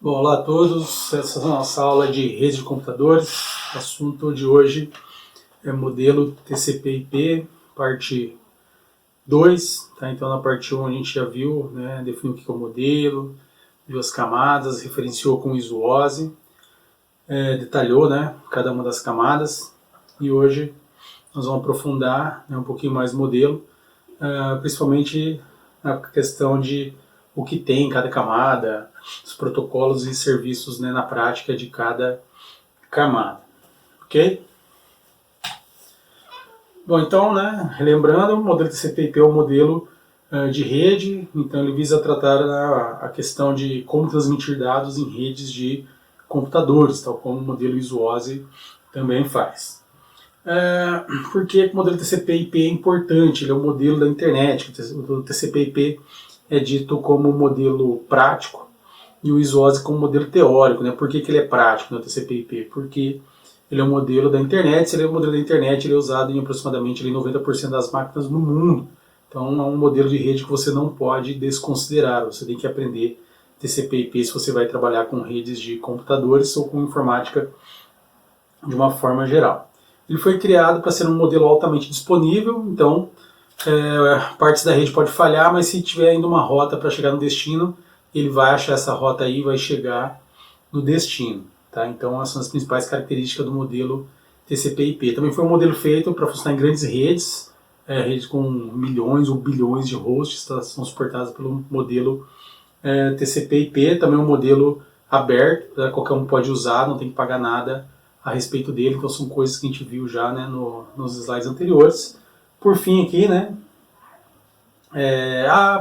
Bom, olá a todos, essa é a nossa aula de rede de computadores. O assunto de hoje é modelo TCP/IP, parte 2. Tá? Então na parte 1 a gente já viu, né, definiu o que é o modelo, viu as camadas, referenciou com ISO-OSI, detalhou, né, cada uma das camadas, e hoje nós vamos aprofundar, né, um pouquinho mais o modelo, principalmente a questão de o que tem em cada camada, os protocolos e serviços, né, na prática de cada camada, ok? Bom, então, né, relembrando, o modelo TCP/IP é um modelo de rede, então ele visa tratar a questão de como transmitir dados em redes de computadores, tal como o modelo ISO-OSI também faz. Por que o modelo TCP/IP é importante? Ele é o modelo da internet. O TCP/IP é dito como modelo prático e o ISO-OSI como modelo teórico. Né? Por que ele é prático no TCP/IP? Porque ele é um modelo da internet. Se ele é um modelo da internet, ele é usado em aproximadamente 90% das máquinas no mundo. Então é um modelo de rede que você não pode desconsiderar. Você tem que aprender TCP/IP se você vai trabalhar com redes de computadores ou com informática de uma forma geral. Ele foi criado para ser um modelo altamente disponível, então partes da rede pode falhar, mas se tiver ainda uma rota para chegar no destino, ele vai achar essa rota aí e vai chegar no destino. Tá? Então essas são as principais características do modelo TCP/IP. Também foi um modelo feito para funcionar em grandes redes, redes com milhões ou bilhões de hosts, são suportadas pelo modelo TCP/IP. Também é um modelo aberto, qualquer um pode usar, não tem que pagar nada a respeito dele, então são coisas que a gente viu já, né, nos slides anteriores. Por fim aqui, né,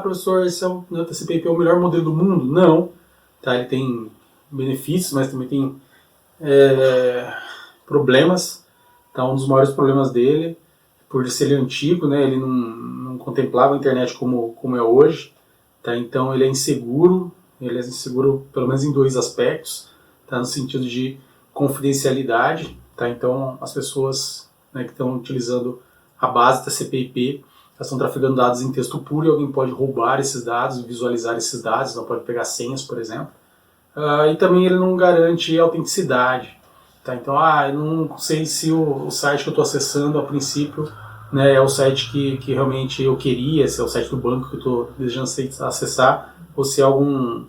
professor, esse o TCP/IP é o melhor modelo do mundo? Não, tá, ele tem benefícios, mas também tem problemas. Tá, um dos maiores problemas dele, por ser ele antigo, né, ele não contemplava a internet como é hoje, tá, então ele é inseguro pelo menos em dois aspectos, tá, no sentido de confidencialidade, tá? Então as pessoas, né, que estão utilizando a base da TCP/IP, elas estão trafegando dados em texto puro e alguém pode roubar esses dados, visualizar esses dados, não pode pegar senhas, por exemplo. E também ele não garante autenticidade, tá? Então, eu não sei se o site que eu estou acessando a princípio, né, é o site que realmente eu queria, se é o site do banco que eu estou desejando acessar, ou se é algum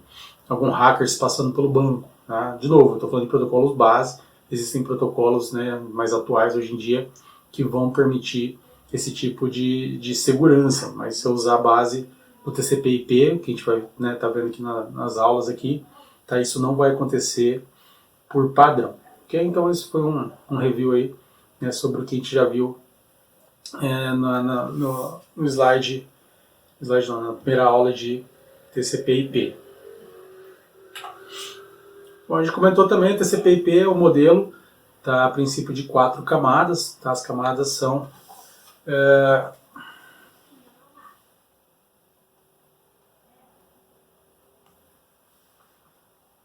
hacker se passando pelo banco. Tá? De novo, eu estou falando de protocolos base, existem protocolos, né, mais atuais hoje em dia que vão permitir esse tipo de segurança, mas se eu usar a base do TCP/IP, que a gente vai, né, tá vendo aqui nas aulas aqui, tá, isso não vai acontecer por padrão. Okay? Então esse foi um review aí, né, sobre o que a gente já viu no slide não, na primeira aula de TCP/IP. Bom, a gente comentou também que TCP/IP é o modelo, tá, a princípio de 4 camadas. Tá, as camadas são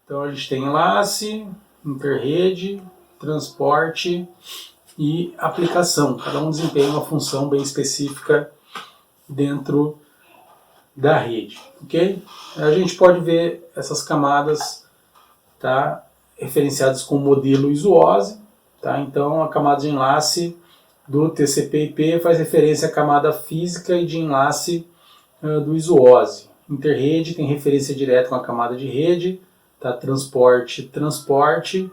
então a gente tem enlace, interrede, transporte e aplicação. Cada um desempenha uma função bem específica dentro da rede. Okay? A gente pode ver essas camadas, tá, referenciadas com o modelo ISO-OSI. Tá? Então a camada de enlace do TCP/IP faz referência à camada física e de enlace do ISO-OSI. Interrede tem referência direta com a camada de rede, tá? Transporte,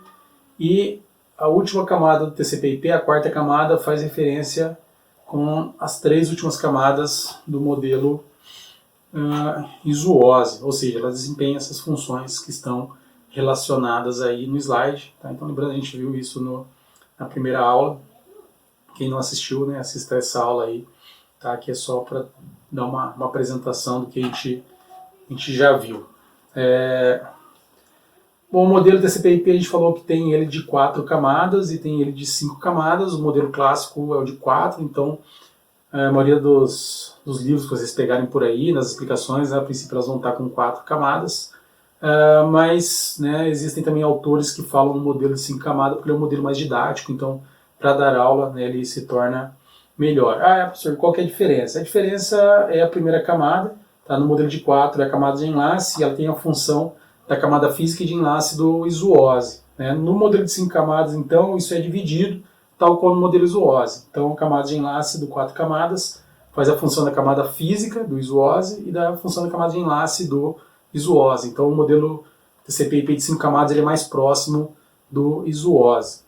e a última camada do TCP/IP, a quarta camada, faz referência com as 3 últimas camadas do modelo ISO-OSI, ou seja, elas desempenham essas funções que estão relacionadas aí no slide. Tá? Então, lembrando, a gente viu isso na primeira aula. Quem não assistiu, né, assista essa aula aí, tá? Que é só para dar uma apresentação do que a gente já viu. Bom, o modelo TCP/IP a gente falou que tem ele de 4 camadas e tem ele de 5 camadas. O modelo clássico é o de 4, então a maioria dos livros que vocês pegarem por aí, nas explicações, né, a princípio elas vão estar com 4 camadas. Mas, né, existem também autores que falam no modelo de 5 camadas porque ele é um modelo mais didático, então para dar aula, né, ele se torna melhor. Professor, qual que é a diferença? A diferença é a primeira camada, tá? No modelo de 4 é a camada de enlace e ela tem a função da camada física e de enlace do iso-OSI. Né? No modelo de 5 camadas, então, isso é dividido, tal como no modelo iso-OSI. Então, a camada de enlace do 4 camadas faz a função da camada física do iso-OSI e da função da camada de enlace do iso-OSI. Então, o modelo TCP/IP de 5 camadas ele é mais próximo do iso-OSI.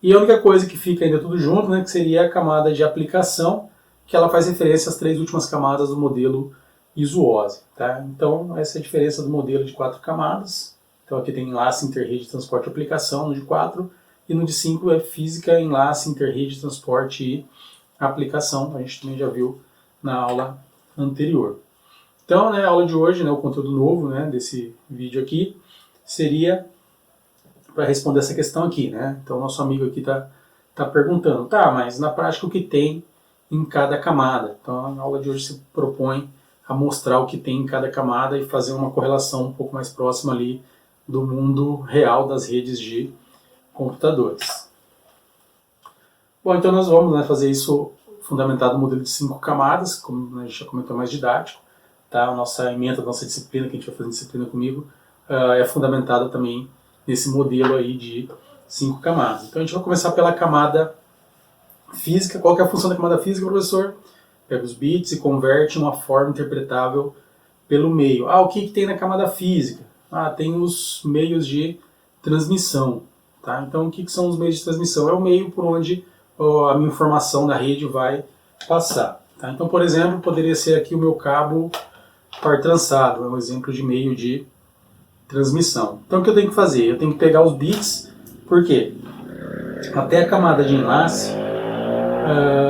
E a única coisa que fica ainda tudo junto, né, que seria a camada de aplicação, que ela faz referência às 3 últimas camadas do modelo iso-OSI. Tá? Então, essa é a diferença do modelo de 4 camadas. Então, aqui tem enlace, interrede, transporte e aplicação no de 4, e no de 5 é física, enlace, interrede, transporte e aplicação. A gente também já viu na aula anterior. Então, né, a aula de hoje, né, o conteúdo novo, né, desse vídeo aqui, seria para responder essa questão aqui, né? Então, nosso amigo aqui tá perguntando, tá, mas na prática o que tem em cada camada? Então, na aula de hoje se propõe a mostrar o que tem em cada camada e fazer uma correlação um pouco mais próxima ali do mundo real das redes de computadores. Bom, então nós vamos, né, fazer isso fundamentado no modelo de 5 camadas, como a gente já comentou, mais didático. Tá? A nossa ementa, a nossa disciplina, que a gente vai fazer disciplina comigo, é fundamentada também nesse modelo aí de 5 camadas. Então a gente vai começar pela camada física. Qual que é a função da camada física, professor? Pega os bits e converte em uma forma interpretável pelo meio. O que tem na camada física? Tem os meios de transmissão. Tá? Então o que são os meios de transmissão? É o meio por onde a minha informação da rede vai passar. Tá? Então, por exemplo, poderia ser aqui o meu cabo par trançado, é um exemplo de meio de transmissão. Então o que eu tenho que fazer? Eu tenho que pegar os bits, por quê? Até a camada de enlace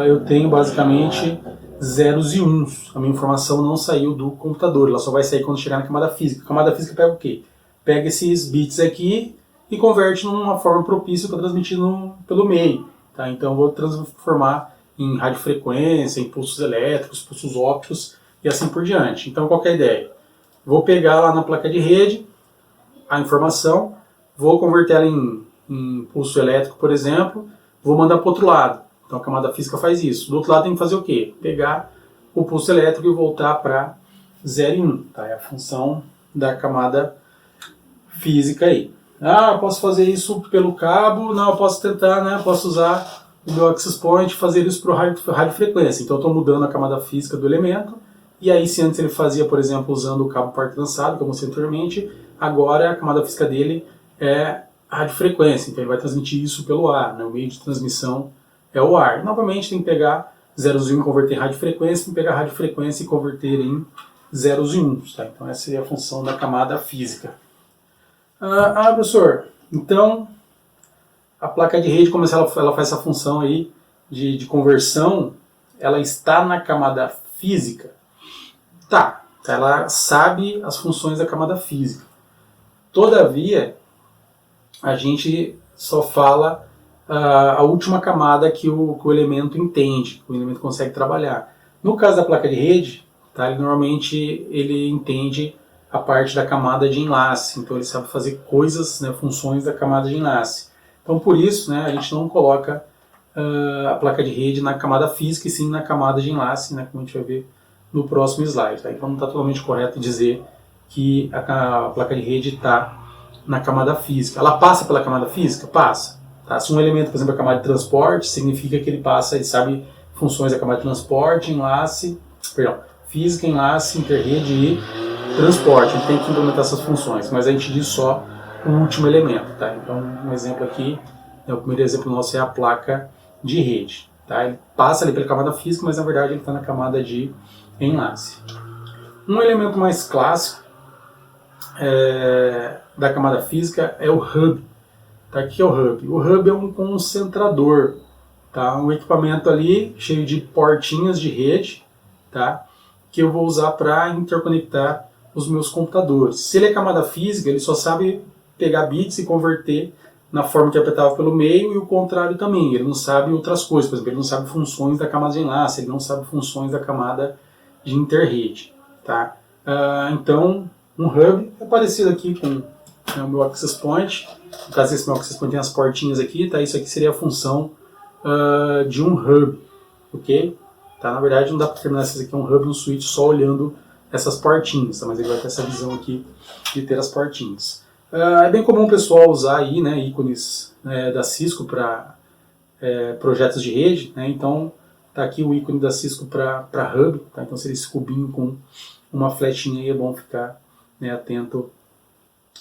eu tenho basicamente zeros e uns. A minha informação não saiu do computador, ela só vai sair quando chegar na camada física. A camada física pega o quê? Pega esses bits aqui e converte numa forma propícia para transmitir pelo meio. Tá? Então eu vou transformar em radiofrequência, em pulsos elétricos, pulsos ópticos e assim por diante. Então qual que é a ideia? Vou pegar lá na placa de rede a informação, vou converter ela em pulso elétrico, por exemplo, vou mandar para o outro lado. Então a camada física faz isso. Do outro lado tem que fazer o quê? Pegar o pulso elétrico e voltar para 0 e 1. Tá? É a função da camada física aí. Eu posso fazer isso pelo cabo? Não, eu posso tentar, né? Eu posso usar o meu access point e fazer isso para radiofrequência. Então eu estou mudando a camada física do elemento. E aí, se antes ele fazia, por exemplo, usando o cabo par trançado, como eu mostrei anteriormente, agora a camada física dele é radiofrequência. Então ele vai transmitir isso pelo ar. Né? O meio de transmissão é o ar. Novamente tem que pegar zeros e 1 e converter em radiofrequência, tem que pegar radiofrequência e converter em zeros e 1. Tá? Então essa seria a função da camada física. Professor, então a placa de rede, como ela faz essa função aí de conversão, ela está na camada física? Tá, ela sabe as funções da camada física. Todavia, a gente só fala a última camada que o elemento entende, que o elemento consegue trabalhar. No caso da placa de rede, tá, normalmente ele entende a parte da camada de enlace, então ele sabe fazer coisas, né, funções da camada de enlace. Então por isso, né, a gente não coloca a placa de rede na camada física e sim na camada de enlace, né, como a gente vai ver no próximo slide. Tá? Então não está totalmente correto dizer que a placa de rede está na camada física. Ela passa pela camada física? Passa. Tá? Se um elemento, por exemplo, é a camada de transporte, significa que ele sabe funções da camada de transporte, física, enlace, interrede e transporte. A gente tem que implementar essas funções, mas a gente diz só o último elemento. Tá? Então um exemplo aqui, o primeiro exemplo nosso é a placa de rede. Tá? Ele passa ali pela camada física, mas na verdade ele está na camada de enlace. Um elemento mais clássico da camada física é o hub. Tá? O que é o hub? O hub é um concentrador, tá? Um equipamento ali cheio de portinhas de rede, tá? Que eu vou usar para interconectar os meus computadores. Se ele é camada física, ele só sabe pegar bits e converter na forma interpretável pelo meio, e o contrário também. Ele não sabe outras coisas, por exemplo, ele não sabe funções da camada de enlace, ele não sabe funções da camada de interrede. Tá? Então, um hub é parecido aqui com o meu access point. No caso, esse meu access point tem as portinhas aqui. Tá? Isso aqui seria a função de um hub. Okay? Tá? Na verdade, não dá para terminar isso aqui um hub e um switch só olhando essas portinhas, tá? Mas ele vai ter essa visão aqui de ter as portinhas. É bem comum o pessoal usar aí, né, ícones da Cisco para projetos de rede, né? Então tá aqui o ícone da Cisco para hub, tá? Então seria esse cubinho com uma flechinha aí, é bom ficar, né, atento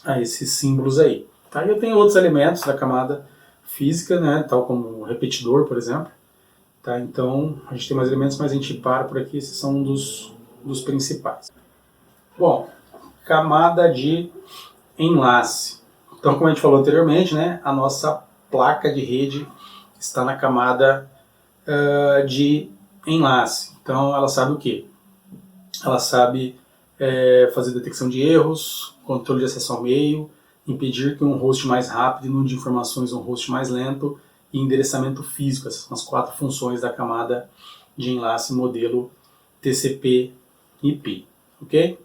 a esses símbolos aí. Tá? E eu tenho outros elementos da camada física, né, tal como o repetidor, por exemplo. Tá? Então a gente tem mais elementos, mas a gente para por aqui, esses são um dos principais. Bom, camada de enlace. Então, como a gente falou anteriormente, né, a nossa placa de rede está na camada de enlace. Então ela sabe o quê? Ela sabe fazer detecção de erros, controle de acesso ao meio, impedir que um host mais rápido inunde informações um host mais lento e endereçamento físico. Essas são as 4 funções da camada de enlace modelo TCP/IP. Ok?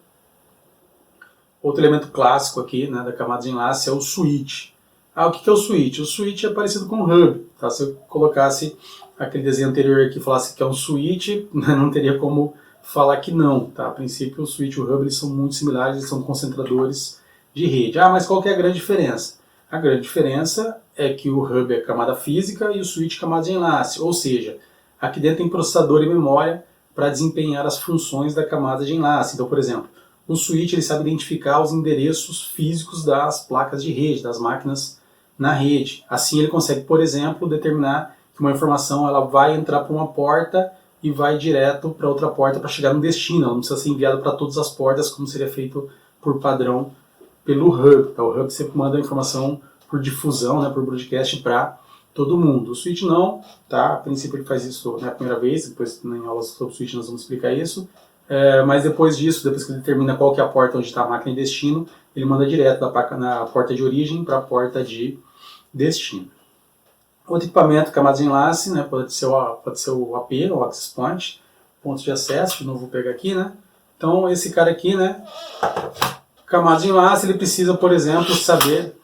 Outro elemento clássico aqui, né, da camada de enlace é o switch. O que é o switch? O switch é parecido com o hub. Tá? Se eu colocasse aquele desenho anterior aqui e falasse que é um switch, não teria como falar que não. Tá? A princípio, o switch e o hub eles são muito similares, eles são concentradores de rede. Mas qual que é a grande diferença? A grande diferença é que o hub é camada física e o switch é camada de enlace. Ou seja, aqui dentro tem processador e memória para desempenhar as funções da camada de enlace. Então, por exemplo, o switch ele sabe identificar os endereços físicos das placas de rede, das máquinas na rede. Assim ele consegue, por exemplo, determinar que uma informação ela vai entrar para uma porta e vai direto para outra porta para chegar no destino. Ela não precisa ser enviada para todas as portas, como seria feito por padrão pelo hub. Tá? O hub sempre manda a informação por difusão, né, por broadcast para todo mundo. O switch não, tá? A princípio ele faz isso na primeira vez, depois em aulas sobre switch nós vamos explicar isso. Mas depois disso, depois que ele determina qual que é a porta onde está a máquina de destino, ele manda direto na porta de origem para a porta de destino. Outro equipamento, camada de enlace, né, pode ser o AP, o Access Point, pontos de acesso, de novo vou pegar aqui, né? Então esse cara aqui, né, camada de enlace, ele precisa, por exemplo, saber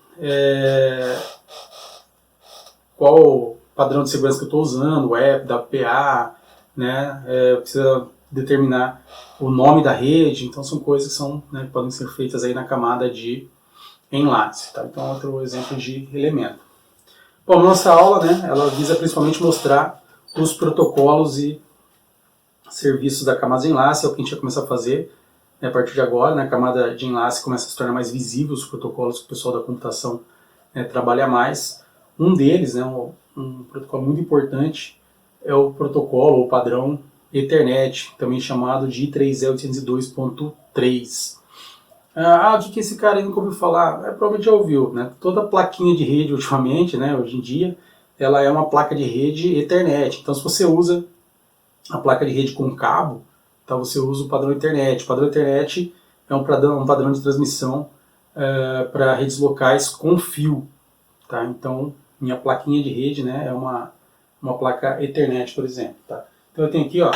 qual o padrão de segurança que eu estou usando, o app, WPA, né, precisa determinar o nome da rede, então são coisas que são, né, que podem ser feitas aí na camada de enlace. Tá? Então outro exemplo de elemento. Bom, nossa aula, né, ela visa principalmente mostrar os protocolos e serviços da camada de enlace, é o que a gente vai começar a fazer, né, a partir de agora. Né, a camada de enlace começa a se tornar mais visível, os protocolos que o pessoal da computação, né, trabalha mais. Um deles, né, um protocolo muito importante, é o protocolo, o padrão Ethernet, também chamado de I3E802.3. O que esse cara aí nunca ouviu falar? Provavelmente já ouviu, né? Toda plaquinha de rede ultimamente, né, hoje em dia, ela é uma placa de rede Ethernet. Então se você usa a placa de rede com cabo, então você usa o padrão Ethernet. O padrão Ethernet é um padrão de transmissão para redes locais com fio. Tá? Então minha plaquinha de rede, né, é uma placa Ethernet, por exemplo. Tá? Então eu tenho aqui, ó,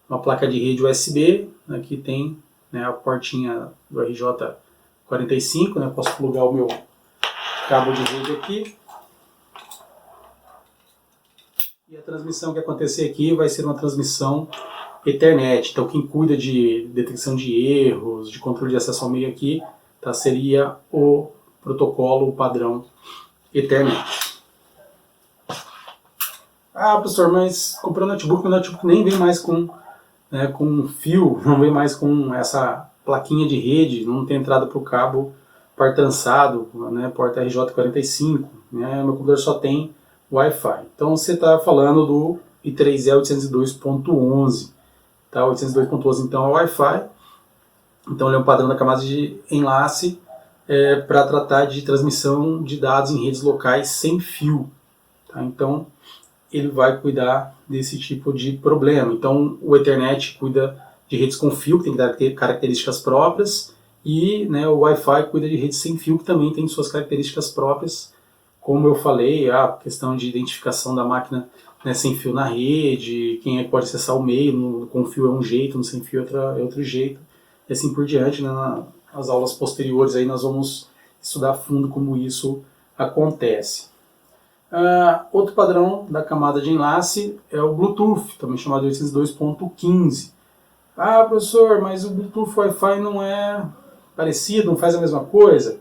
uma placa de rede USB, aqui tem, né, a portinha do RJ45, né, posso plugar o meu cabo de rede aqui. E a transmissão que acontecer aqui vai ser uma transmissão Ethernet. Então quem cuida de detecção de erros, de controle de acesso ao meio aqui, tá, seria o protocolo, o padrão Ethernet. Professor, mas comprei um notebook, meu notebook nem vem mais com fio, não vem mais com essa plaquinha de rede, não tem entrada para o cabo par trançado, né, porta RJ45, né, meu computador só tem Wi-Fi. Então você está falando do I3E802.11, tá? 802.11 então é Wi-Fi, então ele é um padrão da camada de enlace para tratar de transmissão de dados em redes locais sem fio. Tá? Então ele vai cuidar desse tipo de problema. Então o Ethernet cuida de redes com fio, que tem que ter características próprias, e, né, o Wi-Fi cuida de redes sem fio, que também tem suas características próprias, como eu falei, a questão de identificação da máquina, né, sem fio na rede, quem é que pode acessar o meio, com fio é um jeito, no sem fio é outro jeito, e assim por diante. Né, nas aulas posteriores aí nós vamos estudar a fundo como isso acontece. Outro padrão da camada de enlace é o Bluetooth, também chamado de 802.15. Ah, professor, mas o Bluetooth Wi-Fi não é parecido, não faz a mesma coisa?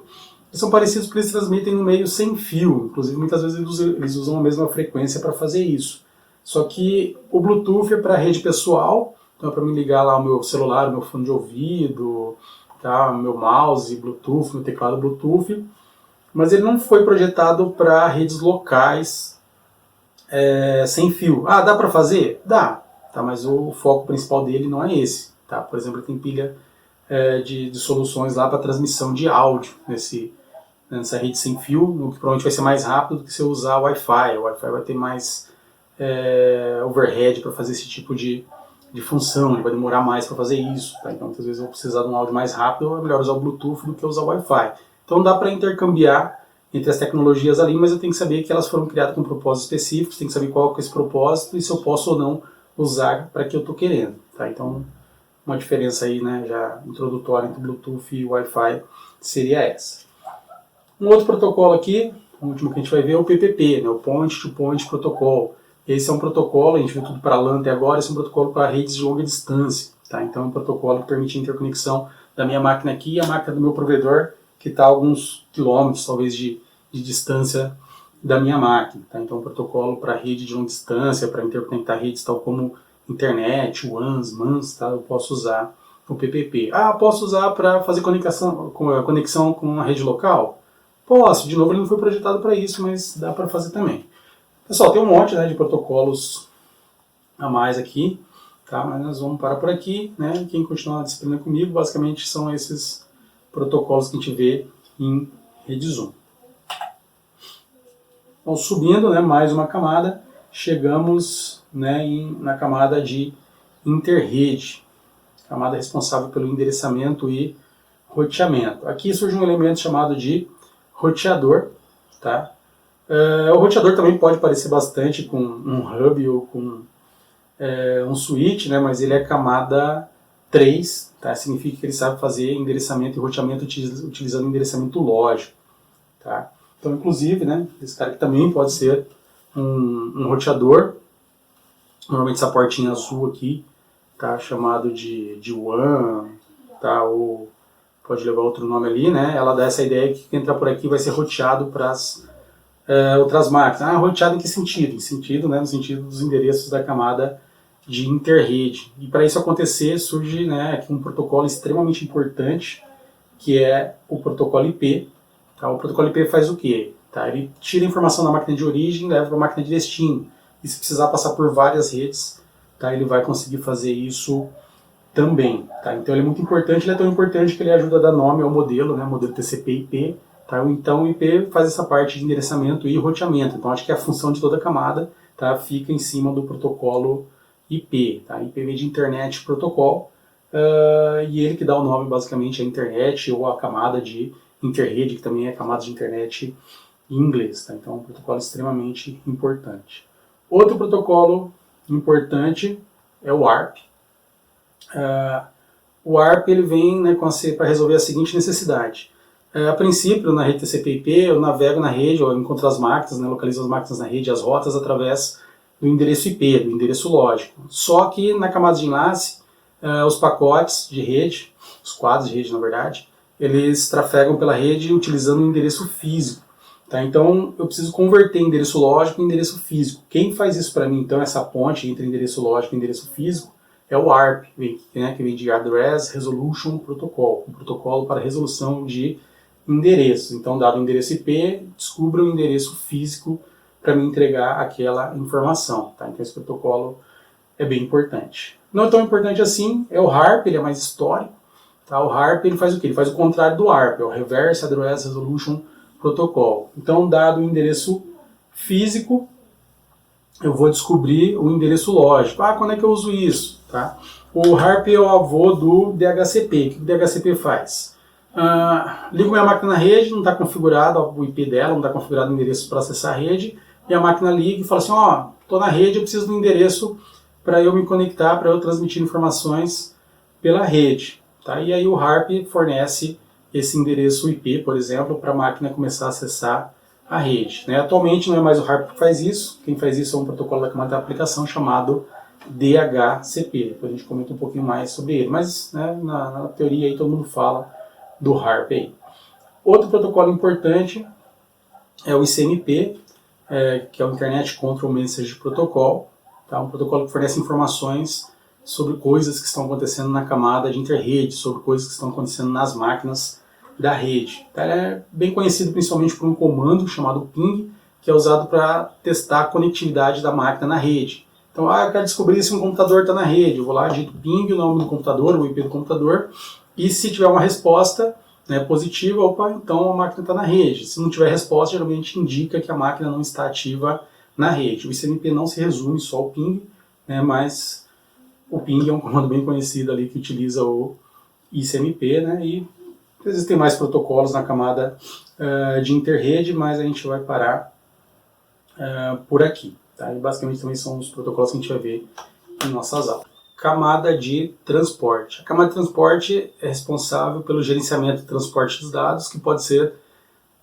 Eles são parecidos porque eles transmitem no meio sem fio, inclusive muitas vezes eles usam a mesma frequência para fazer isso. Só que o Bluetooth é para rede pessoal, então é para mim ligar lá o meu celular, o meu fone de ouvido, tá, meu mouse Bluetooth, meu teclado Bluetooth, mas ele não foi projetado para redes locais sem fio. Ah, dá para fazer? Dá, tá, mas o foco principal dele não é esse. Tá? Por exemplo, ele tem pilha de soluções lá para transmissão de áudio nessa rede sem fio, o que provavelmente vai ser mais rápido do que se eu usar o Wi-Fi. O Wi-Fi vai ter mais overhead para fazer esse tipo de função, ele vai demorar mais para fazer isso. Tá? Então, muitas vezes eu vou precisar de um áudio mais rápido, é melhor usar o Bluetooth do que usar o Wi-Fi. Então, dá para intercambiar entre as tecnologias ali, mas eu tenho que saber que elas foram criadas com propósitos específicos, tenho que saber qual é esse propósito e se eu posso ou não usar para que eu estou querendo. Tá? Então, uma diferença aí, né, já introdutória entre Bluetooth e Wi-Fi seria essa. Um outro protocolo aqui, o último que a gente vai ver é o PPP, né, o Point to Point Protocol. Esse é um protocolo, a gente viu tudo para LAN até agora, esse é um protocolo para redes de longa distância. Tá? Então é um protocolo que permite a interconexão da minha máquina aqui e a máquina do meu provedor, que está a alguns quilômetros, talvez, de distância da minha máquina. Tá? Então é um protocolo para rede de longa distância, para interconectar redes tal como internet, WANs, MANs, tá? Eu posso usar o PPP. Ah, posso usar para fazer conexão com a rede local? Posso, de novo ele não foi projetado para isso, mas dá para fazer também. Pessoal, tem um monte, né, de protocolos a mais aqui, tá? Mas nós vamos parar por aqui, né? Quem continuar a disciplina comigo, basicamente são esses protocolos que a gente vê em rede Zoom. Então, subindo, né, mais uma camada, chegamos, né, na camada de interrede, camada responsável pelo endereçamento e roteamento. Aqui surge um elemento chamado de roteador, tá? O roteador também pode parecer bastante com um hub ou com um switch, né, mas ele é camada 3, tá? Significa que ele sabe fazer endereçamento e roteamento utilizando endereçamento lógico. Tá? Então, inclusive, né, esse cara aqui também pode ser um roteador, normalmente essa portinha azul aqui, tá, chamado de WAN, tá, ou pode levar outro nome ali, né, ela dá essa ideia que quem entrar por aqui vai ser roteado para as outras máquinas. Ah, roteado em que sentido? Em sentido, né, no sentido dos endereços da camada de interrede. E para isso acontecer, surge, né, aqui um protocolo extremamente importante, que é o protocolo IP. Tá? O protocolo IP faz o quê? Tá? Ele tira a informação da máquina de origem e leva para a máquina de destino. E se precisar passar por várias redes, tá, ele vai conseguir fazer isso também. Tá? Então ele é muito importante, ele é tão importante que ele ajuda a dar nome ao modelo, né, modelo TCP/IP. Tá? Então o IP faz essa parte de endereçamento e roteamento. Então acho que a função de toda a camada, tá, fica em cima do protocolo IP. Tá? IP vem de Internet Protocol, e ele que dá o nome basicamente à internet ou à camada de interrede, que também é camada de internet em inglês. Tá? Então é um protocolo extremamente importante. Outro protocolo importante é o ARP. O ARP ele vem, né, para resolver a seguinte necessidade. A princípio, na rede TCP/IP, eu navego na rede, eu encontro as máquinas, né, localizo as máquinas na rede, as rotas através do endereço IP, do endereço lógico. Só que na camada de enlace, os pacotes de rede, os quadros de rede na verdade, eles trafegam pela rede utilizando o endereço físico. Tá? Então eu preciso converter endereço lógico em endereço físico. Quem faz isso para mim, então, essa ponte entre endereço lógico e endereço físico, é o ARP, né, que vem de Address Resolution Protocol, um protocolo para resolução de endereços. Então, dado o endereço IP, descubra o endereço físico para me entregar aquela informação. Tá? Então esse protocolo é bem importante. Não é tão importante assim, é o HARP, ele é mais histórico. Tá? O HARP ele faz o quê? Ele faz o contrário do ARP, é o Reverse Address Resolution Protocol. Então, dado o endereço físico, eu vou descobrir o endereço lógico. Ah, quando é que eu uso isso? Tá? O HARP é o avô do DHCP. O que o DHCP faz? Ligo minha máquina na rede, não está configurado o IP dela, não está configurado o endereço para acessar a rede, e a máquina liga e fala assim, ó, estou na rede, eu preciso do endereço para eu me conectar, para eu transmitir informações pela rede. Tá? E aí o HARP fornece esse endereço IP, por exemplo, para a máquina começar a acessar a rede. Né? Atualmente não é mais o HARP que faz isso, quem faz isso é um protocolo da camada de aplicação chamado DHCP. Depois a gente comenta um pouquinho mais sobre ele, mas né, na teoria aí todo mundo fala do HARP aí. Outro protocolo importante é o ICMP, que é o Internet Control Message Protocol, tá? Um protocolo que fornece informações sobre coisas que estão acontecendo na camada de interrede, sobre coisas que estão acontecendo nas máquinas da rede. Tá? Ele é bem conhecido principalmente por um comando chamado ping, que é usado para testar a conectividade da máquina na rede. Então, eu quero descobrir se um computador está na rede. Eu vou lá, digito ping, o nome do computador, o IP do computador, e se tiver uma resposta positiva, opa, então a máquina está na rede. Se não tiver resposta, geralmente indica que a máquina não está ativa na rede. O ICMP não se resume só ao ping, mas o ping é um comando bem conhecido ali que utiliza o ICMP, e existem mais protocolos na camada de interrede, mas a gente vai parar por aqui. Tá? E basicamente também são os protocolos que a gente vai ver em nossas aulas. Camada de transporte. A camada de transporte é responsável pelo gerenciamento e transporte dos dados, que pode ser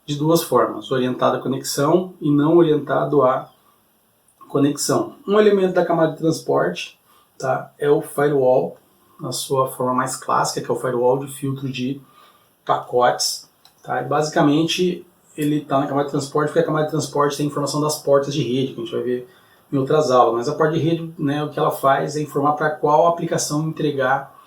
de duas formas, orientado à conexão e não orientado à conexão. Um elemento da camada de transporte, tá, é o firewall, na sua forma mais clássica, que é o firewall de filtro de pacotes. Tá? E basicamente ele está na camada de transporte porque a camada de transporte tem informação das portas de rede, que a gente vai ver em outras aulas, mas a porta de rede, o que ela faz é informar para qual aplicação entregar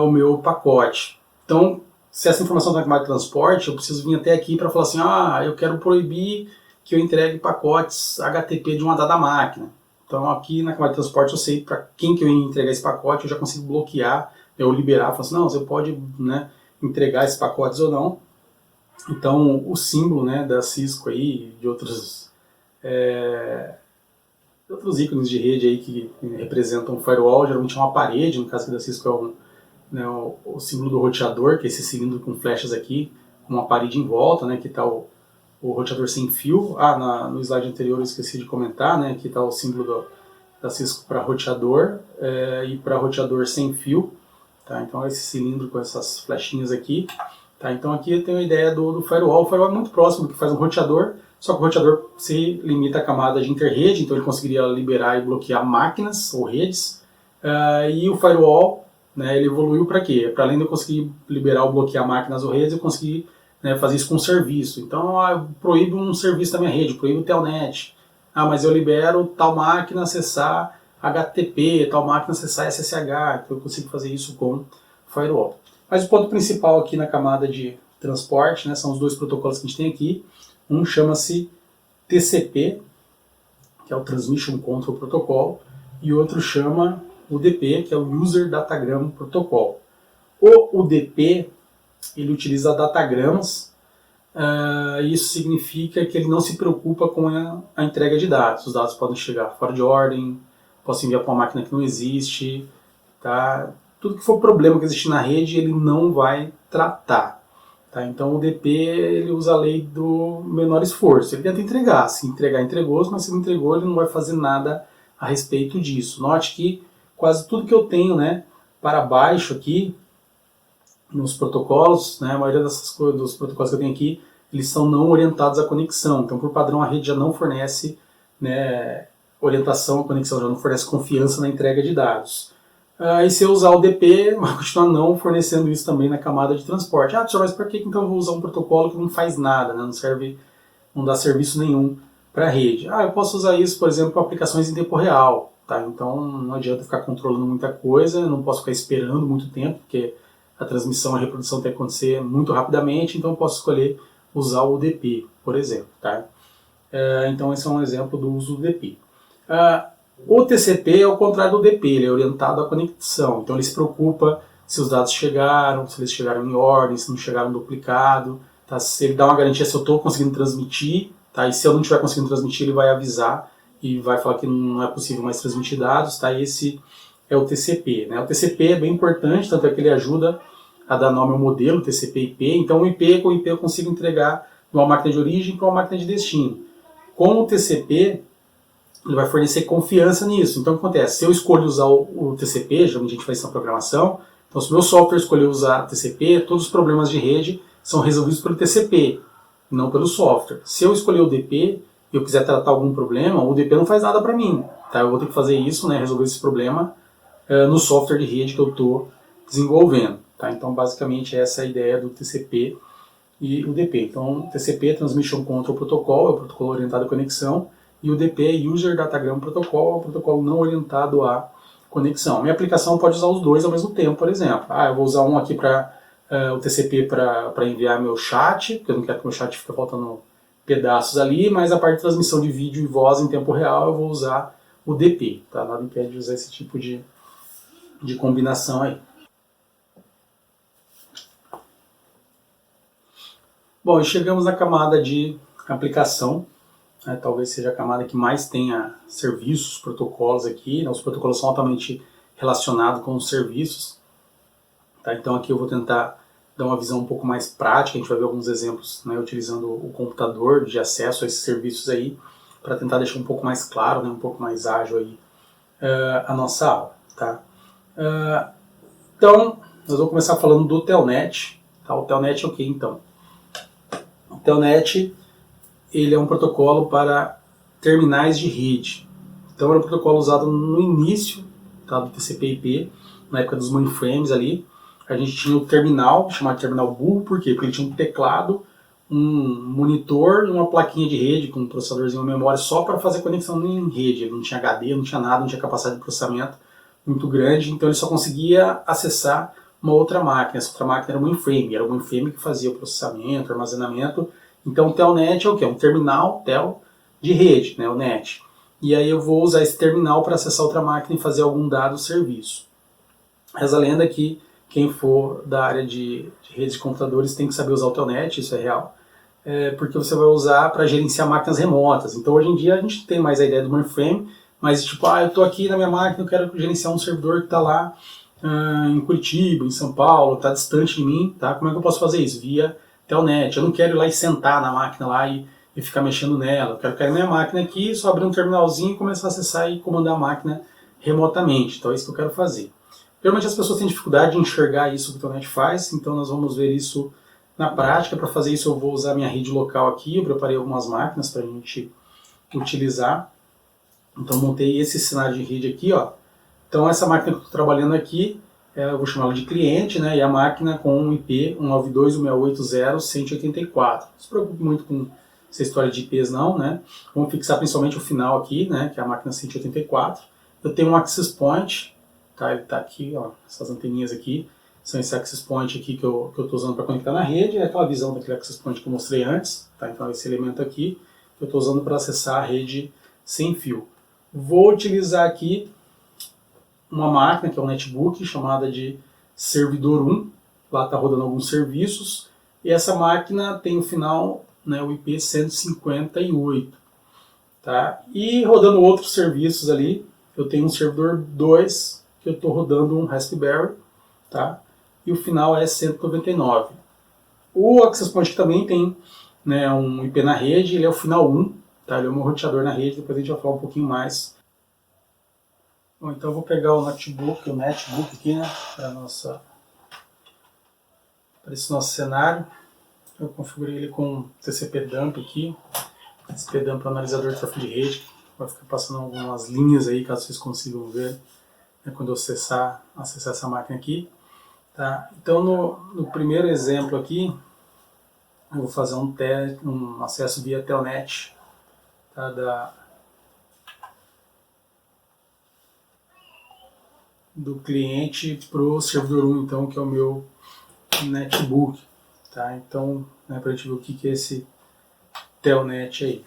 o meu pacote. Então, se essa informação está na camada de transporte, eu preciso vir até aqui para falar assim, eu quero proibir que eu entregue pacotes HTTP de uma dada máquina. Então, aqui na camada de transporte eu sei para quem que eu ia entregar esse pacote, eu já consigo bloquear, ou liberar, falar assim, não, você pode entregar esses pacotes ou não. Então, o símbolo da Cisco aí, de outros ícones de rede aí que representam o firewall, geralmente é uma parede, no caso aqui da Cisco é o símbolo do roteador, que é esse cilindro com flechas aqui, com uma parede em volta, que está o roteador sem fio. No slide anterior eu esqueci de comentar, aqui está o símbolo da Cisco para roteador e para roteador sem fio. Tá? Então é esse cilindro com essas flechinhas aqui. Tá? Então aqui eu tenho a ideia do firewall. O firewall é muito próximo do que faz um roteador, só que o roteador se limita à camada de interrede, então ele conseguiria liberar e bloquear máquinas ou redes. E o firewall, ele evoluiu para quê? Para além de eu conseguir liberar ou bloquear máquinas ou redes, eu consegui fazer isso com um serviço. Então eu proíbo um serviço da minha rede, proíbo o telnet. Mas eu libero tal máquina acessar HTTP, tal máquina acessar SSH, então eu consigo fazer isso com firewall. Mas o ponto principal aqui na camada de transporte, são os dois protocolos que a gente tem aqui. Um chama-se TCP, que é o Transmission Control Protocol, e o outro chama UDP, que é o User Datagram Protocol. O UDP, ele utiliza datagramas, isso significa que ele não se preocupa com a entrega de dados. Os dados podem chegar fora de ordem, posso enviar para uma máquina que não existe, tá? Tudo que for problema que existe na rede, ele não vai tratar. Tá? Então o UDP ele usa a lei do menor esforço. Ele tenta entregar. Se entregar, entregou, mas se não entregou, ele não vai fazer nada a respeito disso. Note que quase tudo que eu tenho para baixo aqui, nos protocolos, a maioria dessas coisas, dos protocolos que eu tenho aqui, eles são não orientados à conexão. Então, por padrão, a rede já não fornece orientação à conexão, já não fornece confiança na entrega de dados. E se eu usar o DP, vai continuar não fornecendo isso também na camada de transporte. Professor, mas por que então eu vou usar um protocolo que não faz nada, não dá serviço nenhum para a rede? Eu posso usar isso, por exemplo, com aplicações em tempo real. Tá? Então não adianta ficar controlando muita coisa, não posso ficar esperando muito tempo, porque a transmissão e a reprodução tem que acontecer muito rapidamente, então eu posso escolher usar o UDP, por exemplo. Tá? Então esse é um exemplo do uso do UDP. O TCP é o contrário do UDP, ele é orientado à conexão, então ele se preocupa se os dados chegaram, se eles chegaram em ordem, se não chegaram duplicado, tá? Se ele dá uma garantia se eu estou conseguindo transmitir, tá? E se eu não estiver conseguindo transmitir, ele vai avisar e vai falar que não é possível mais transmitir dados, tá? E esse é o TCP. O TCP é bem importante, tanto é que ele ajuda a dar nome ao modelo TCP/IP, então com o IP eu consigo entregar de uma máquina de origem para uma máquina de destino. Com o TCP, ele vai fornecer confiança nisso. Então o que acontece? Se eu escolho usar o TCP, geralmente a gente faz isso na programação, então se o meu software escolher usar o TCP, todos os problemas de rede são resolvidos pelo TCP. não pelo software. Se eu escolher o DP e eu quiser tratar algum problema, o DP não faz nada para mim. Tá? Eu vou ter que fazer isso, né, resolver esse problema no software de rede que eu estou desenvolvendo. Tá? Então, basicamente, essa é a ideia do TCP e o DP. Então, TCP, Transmission Control Protocol, é o protocolo orientado à conexão, e o DP é User Datagram Protocol, é o protocolo não orientado à conexão. Minha aplicação pode usar os dois ao mesmo tempo, por exemplo. Eu vou usar um aqui para o TCP para enviar meu chat, porque eu não quero que meu chat fique faltando pedaços ali, mas a parte de transmissão de vídeo e voz em tempo real eu vou usar o DP. Tá? Nada impede de usar esse tipo de combinação aí. Bom, e chegamos na camada de aplicação, né, talvez seja a camada que mais tenha serviços, protocolos aqui, né, os protocolos são altamente relacionados com os serviços, tá? Então aqui eu vou tentar dar uma visão um pouco mais prática, a gente vai ver alguns exemplos, né, utilizando o computador de acesso a esses serviços aí, para tentar deixar um pouco mais claro, né, um pouco mais ágil aí, a nossa aula. Tá? Então, nós vamos começar falando do Telnet. Tá? O Telnet é o que então? O Telnet ele é um protocolo para terminais de rede. Então era um protocolo usado no início, tá, do TCP/IP, na época dos mainframes ali. A gente tinha o terminal, chamado de terminal burro, por quê? Porque ele tinha um teclado, um monitor e uma plaquinha de rede com um processadorzinho de memória só para fazer conexão em rede. Ele não tinha HD, não tinha nada, não tinha capacidade de processamento muito grande, então ele só conseguia acessar uma outra máquina. Essa outra máquina era o mainframe que fazia o processamento, o armazenamento. Então o Telnet é o quê? Um terminal tel de rede, né, o NET. E aí eu vou usar esse terminal para acessar outra máquina e fazer algum dado serviço. Reza a lenda que quem for da área de redes de computadores tem que saber usar o Telnet, isso é real, porque você vai usar para gerenciar máquinas remotas. Então hoje em dia a gente tem mais a ideia do mainframe, mas tipo, eu estou aqui na minha máquina, eu quero gerenciar um servidor que está lá em Curitiba, em São Paulo, está distante de mim, tá? Como é que eu posso fazer isso? Via Telnet. Eu não quero ir lá e sentar na máquina lá e ficar mexendo nela. Eu quero cair na minha máquina aqui, só abrir um terminalzinho e começar a acessar e comandar a máquina remotamente. Então é isso que eu quero fazer. Geralmente as pessoas têm dificuldade de enxergar isso que o Telnet faz, então nós vamos ver isso na prática. Para fazer isso eu vou usar minha rede local aqui, eu preparei algumas máquinas para a gente utilizar. Então montei esse cenário de rede aqui, ó. Então essa máquina que eu estou trabalhando aqui, eu vou chamá-la de cliente, né? E a máquina com um IP 192.168.0.184. Não se preocupe muito com essa história de IPs não, né? Vamos fixar principalmente o final aqui, né? Que é a máquina 184. Eu tenho um access point, tá? Ele está aqui, ó. Essas anteninhas aqui são esse access point aqui que eu estou usando para conectar na rede. É aquela visão daquele access point que eu mostrei antes, tá? Então esse elemento aqui que eu estou usando para acessar a rede sem fio. Vou utilizar aqui uma máquina, que é um netbook, chamada de servidor 1. Lá está rodando alguns serviços. E essa máquina tem o final, né, o IP 158. Tá? E rodando outros serviços ali, eu tenho um servidor 2, que eu estou rodando um Raspberry. Tá? E o final é 199. O Access Point também tem, né, um IP na rede, ele é o final 1. Tá? Ele é o meu roteador na rede, depois a gente vai falar um pouquinho mais. Bom, então eu vou pegar o netbook aqui, né, para esse nosso cenário. Eu configurei ele com TCP dump aqui. TCP dump é um analisador de tráfego de rede. Vai ficar passando algumas linhas aí, caso vocês consigam ver, né, quando eu acessar essa máquina aqui. Tá? Então no primeiro exemplo aqui, eu vou fazer um acesso via Telnet, tá, do cliente para o servidor 1, então, que é o meu netbook. Tá? Então, né, para a gente ver o que é esse Telnet aí.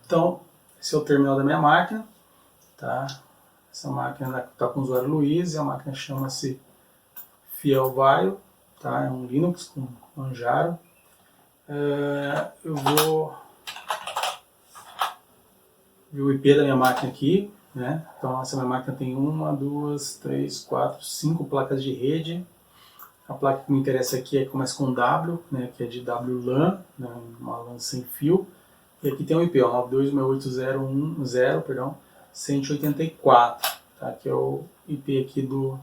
Então, esse é o terminal da minha máquina. Tá? Essa máquina está com o usuário Luiz e a máquina chama-se Fielvile. Tá? É um Linux com Manjaro. Eu vou ver o IP da minha máquina aqui. Né? Então essa minha máquina tem 1, 2, 3, 4, 5 placas de rede. A placa que me interessa aqui começa com W, né, que é de WLAN, né, uma LAN sem fio. E aqui tem um IP, 92.168.184, tá, que é o IP aqui do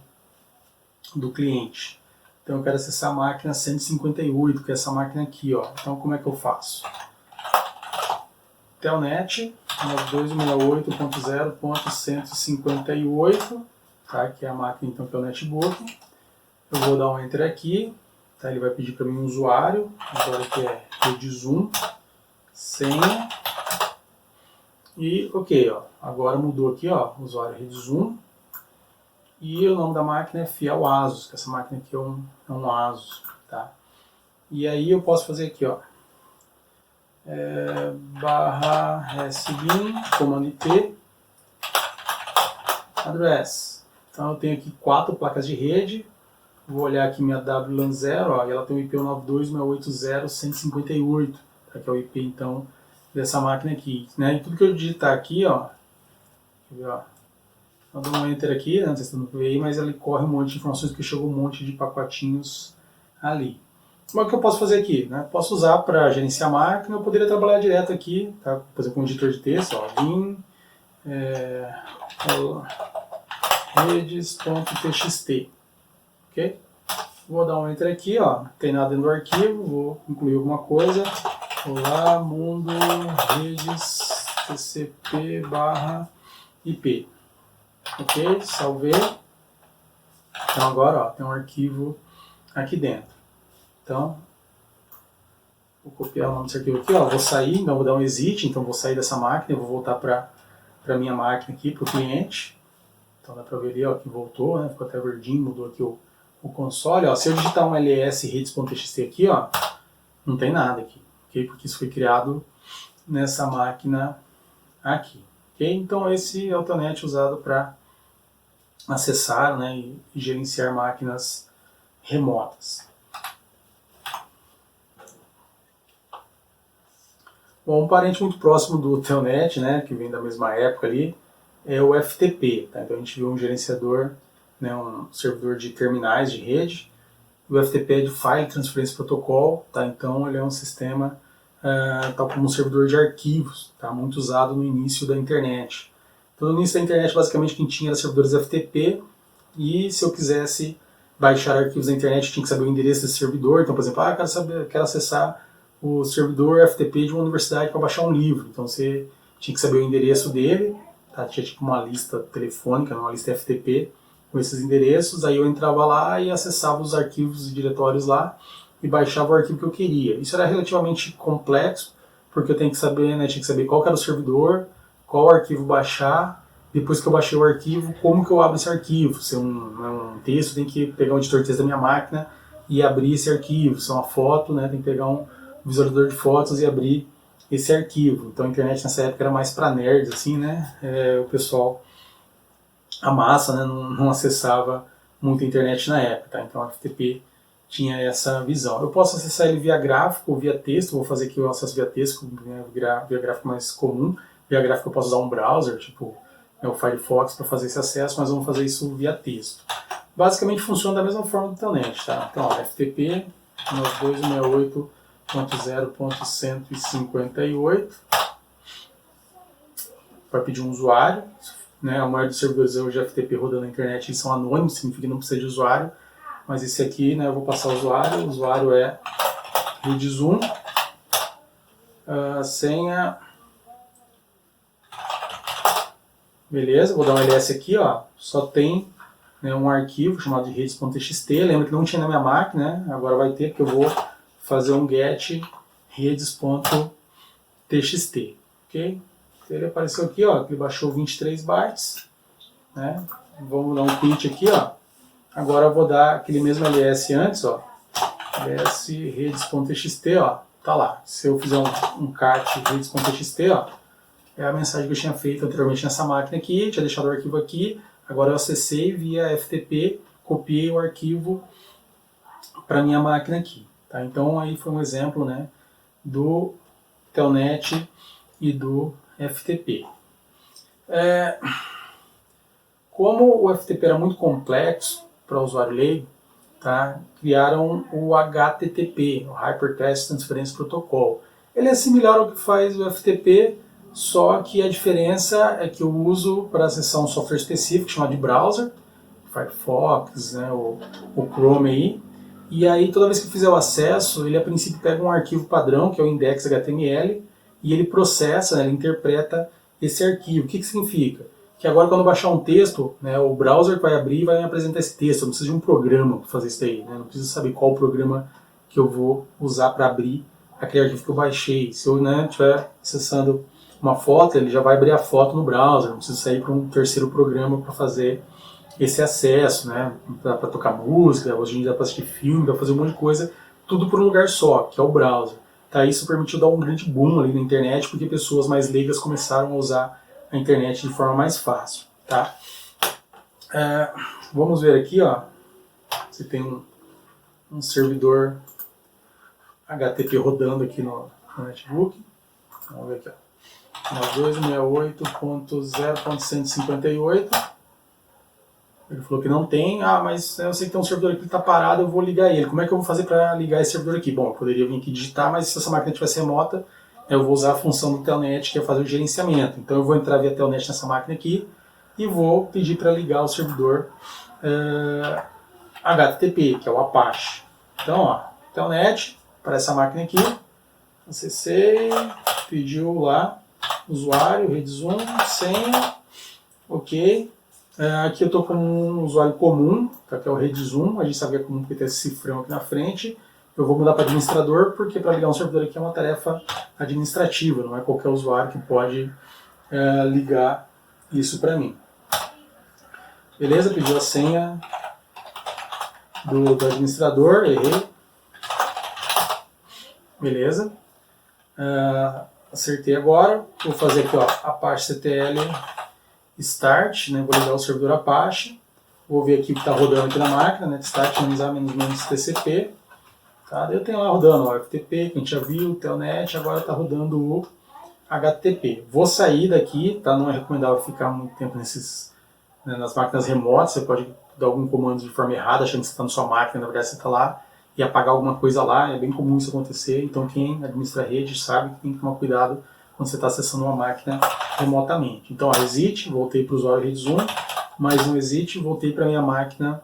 cliente. Então eu quero acessar a máquina 158, que é essa máquina aqui, ó. Então como é que eu faço? Telnet 9268.0.158, tá? Que é a máquina então que é o netbook. Eu vou dar um enter aqui, tá? Ele vai pedir para mim um usuário, agora que é rede Zoom, senha. E ok, ó, agora mudou aqui, ó, usuário rede Zoom. E o nome da máquina é Fiel Asus, que essa máquina aqui é um Asus, tá? E aí eu posso fazer aqui, ó, barra sbin, comando IP, address. Então eu tenho aqui 4 placas de rede. Vou olhar aqui minha WLAN 0, ó, e ela tem o IP 92.168.158, tá, que é o IP então dessa máquina aqui, né? E tudo que eu digitar aqui, ó, deixa eu ver, ó, eu dou um enter aqui, né? Não sei se não veio aí, mas ele corre um monte de informações porque chegou um monte de pacotinhos ali. Mas o que eu posso fazer aqui, né? Posso usar para gerenciar a máquina, eu poderia trabalhar direto aqui, tá? Por exemplo, com um editor de texto, ó, vim redes.txt, ok? Vou dar um enter aqui, ó, não tem nada dentro do arquivo, vou incluir alguma coisa. Olá, mundo redes tcp/ip. Ok, salvei. Então agora, ó, tem um arquivo aqui dentro. Então, vou copiar o nome desse arquivo aqui, ó, vou sair, então vou dar um exit, então vou sair dessa máquina, vou voltar para a minha máquina aqui, para o cliente. Então dá para ver ali, ó, que voltou, né, ficou até verdinho, mudou aqui o console. Ó, se eu digitar um ls redes.txt aqui, ó, não tem nada aqui, ok? Porque isso foi criado nessa máquina aqui. Ok? Então esse é o Telnet usado para acessar, né, e gerenciar máquinas remotas. Bom, um parente muito próximo do Telnet, né, que vem da mesma época ali, é o FTP. Tá? Então a gente viu um gerenciador, né, um servidor de terminais de rede. O FTP é de File Transference Protocol, tá? Então ele é um sistema tal como um servidor de arquivos, tá? Muito usado no início da internet. Então no início da internet basicamente quem tinha era servidores FTP, e se eu quisesse baixar arquivos da internet eu tinha que saber o endereço desse servidor. Então, por exemplo, quero acessar o servidor FTP de uma universidade para baixar um livro. Então você tinha que saber o endereço dele, tá? Tinha tipo uma lista telefônica, uma lista FTP com esses endereços. Aí eu entrava lá e acessava os arquivos e diretórios lá e baixava o arquivo que eu queria. Isso era relativamente complexo, porque eu tenho que saber, né, tinha que saber qual que era o servidor, qual arquivo baixar. Depois que eu baixei o arquivo, como que eu abro esse arquivo? Se é um texto, eu tenho que pegar um editor de texto da minha máquina e abrir esse arquivo. Se é uma foto, né, tem que pegar um visualizador de fotos e abrir esse arquivo. Então a internet nessa época era mais para nerds, assim, né? O pessoal, a massa, né, não acessava muito a internet na época, tá? Então a FTP tinha essa visão. Eu posso acessar ele via gráfico ou via texto. Vou fazer aqui o acesso via texto, né, via gráfico mais comum. Via gráfico eu posso usar um browser, tipo o Firefox, para fazer esse acesso, mas vamos fazer isso via texto. Basicamente funciona da mesma forma do Telnet, tá? Então, ó, FTP 9268.0.158, vai pedir um usuário, né? A maioria dos servidores hoje de FTP rodando na internet eles são anônimos, significa que não precisa de usuário, mas esse aqui, né, eu vou passar o usuário é rede Zoom, senha. Beleza, vou dar um ls aqui, ó, só tem, né, um arquivo chamado de redes.txt, lembra que não tinha na minha máquina, né? Agora vai ter, porque eu vou fazer um get redes.txt, ok? Então ele apareceu aqui, ó, que ele baixou 23 bytes, né? Vamos dar um quit aqui, ó. Agora eu vou dar aquele mesmo ls antes, ó, ls redes.txt, ó, tá lá. Se eu fizer um cat redes.txt, ó, é a mensagem que eu tinha feito anteriormente nessa máquina aqui, tinha deixado o arquivo aqui, agora eu acessei via FTP, copiei o arquivo para minha máquina aqui. Tá? Então aí foi um exemplo, né, do Telnet e do FTP. Como o FTP era muito complexo para o usuário leigo, tá, criaram o HTTP, o Hypertext Transference Protocol. Ele é similar ao que faz o FTP, só que a diferença é que eu uso para acessar um software específico chamado de browser, Firefox, né, o Chrome aí, E aí toda vez que eu fizer o acesso, ele a princípio pega um arquivo padrão, que é o index.html, e ele processa, né, ele interpreta esse arquivo. O que significa? Que agora quando eu baixar um texto, né, o browser vai abrir e vai me apresentar esse texto. Eu não preciso de um programa para fazer isso daí, né? Não preciso saber qual o programa que eu vou usar para abrir aquele arquivo que eu baixei. Se eu, né, estiver acessando uma foto, ele já vai abrir a foto no browser. Não preciso sair para um terceiro programa para fazer esse acesso, né, para tocar música, hoje em dia dá para assistir filme, dá para fazer um monte de coisa, tudo por um lugar só, que é o browser. Tá, isso permitiu dar um grande boom ali na internet, porque pessoas mais leigas começaram a usar a internet de forma mais fácil. Tá? Vamos ver aqui, ó, você tem um servidor HTTP rodando aqui no notebook. Vamos ver aqui, ó. 9268.0.158. Ele falou que não tem, mas eu sei que tem um servidor aqui que está parado, eu vou ligar ele. Como é que eu vou fazer para ligar esse servidor aqui? Bom, eu poderia vir aqui digitar, mas se essa máquina estivesse remota, eu vou usar a função do Telnet, que é fazer o gerenciamento. Então eu vou entrar via Telnet nessa máquina aqui e vou pedir para ligar o servidor HTTP, que é o Apache. Então, ó, Telnet, para essa máquina aqui, acessei, pediu lá, usuário, rede zoom, senha, ok. Aqui eu estou com um usuário comum, que é o rede zoom, a gente sabe que é comum porque tem esse cifrão aqui na frente. Eu vou mudar para administrador, porque para ligar um servidor aqui é uma tarefa administrativa, não é qualquer usuário que pode ligar isso para mim. Beleza, pediu a senha do administrador, errei. Beleza. Acertei agora, vou fazer aqui, ó, Apache CTL Start, né? Vou ligar o servidor Apache, vou ver aqui o que está rodando aqui na máquina, né? Start --- TCP, tá? Daí eu tenho lá rodando o FTP, que a gente já viu, o Telnet, agora está rodando o HTTP. Vou sair daqui, tá? Não é recomendável ficar muito tempo nas máquinas remotas, você pode dar algum comando de forma errada, achando que você está na sua máquina, na verdade você está lá, e apagar alguma coisa lá, é bem comum isso acontecer, então quem administra a rede sabe que tem que tomar cuidado quando você está acessando uma máquina remotamente. Então, exit, voltei para o usuário rede zoom, mais um exit, voltei para a minha máquina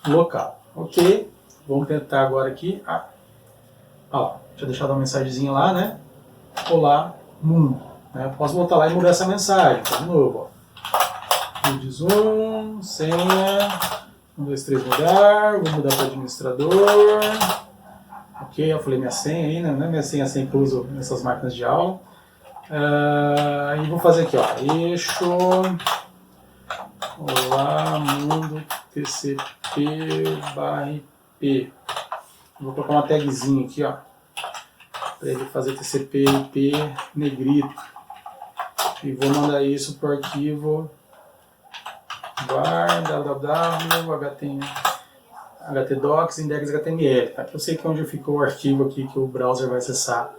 local. Ok, vamos tentar agora aqui. Ó, tinha deixado uma mensagenzinha lá, né? Olá, mundo. Né? Posso voltar lá e mudar essa mensagem. Então, de novo, ó. Rede zoom, senha, 1, 2, 3, mudar, vou mudar para administrador. Ok, eu falei minha senha aí, né? Não é minha senha assim que eu uso nessas máquinas de aula. E vou fazer aqui, ó, eixo, olá, mundo, TCP/IP. Vou colocar uma tagzinha aqui, ó, para ele fazer TCP/IP negrito. E vou mandar isso para o arquivo var www htdocs index.html. Tá? Eu sei que é onde ficou o arquivo aqui que o browser vai acessar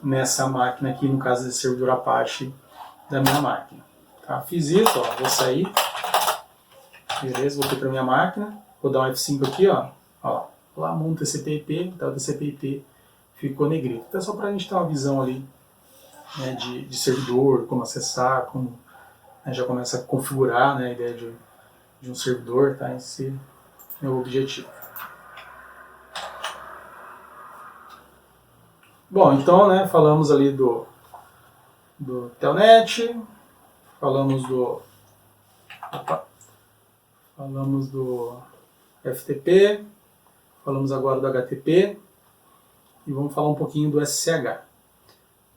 nessa máquina aqui, no caso desse servidor Apache da minha máquina. Tá? Fiz isso, ó, vou sair. Beleza, voltei para minha máquina. Vou dar um F5 aqui, ó. Lá mundo TCP/IP, tá? O TCP/IP ficou negrito. Então é só para a gente ter uma visão ali, né, de servidor, como acessar, como, né, já começa a configurar, né, a ideia de um servidor, tá? Esse é o objetivo. Bom, então, né, falamos ali do Telnet, falamos do FTP, falamos agora do HTTP e vamos falar um pouquinho do SSH.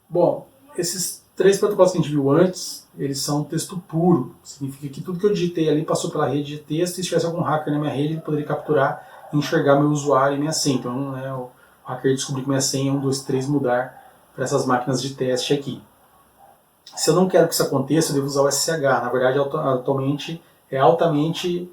Bom, esses 3 protocolos que a gente viu antes, eles são texto puro. Significa que tudo que eu digitei ali passou pela rede de texto e se tivesse algum hacker na minha rede, ele poderia capturar e enxergar meu usuário e minha senha. Então, né, o hacker descobriu que minha senha é 1, 2, 3 mudar para essas máquinas de teste aqui. Se eu não quero que isso aconteça, eu devo usar o SSH. Na verdade, atualmente é altamente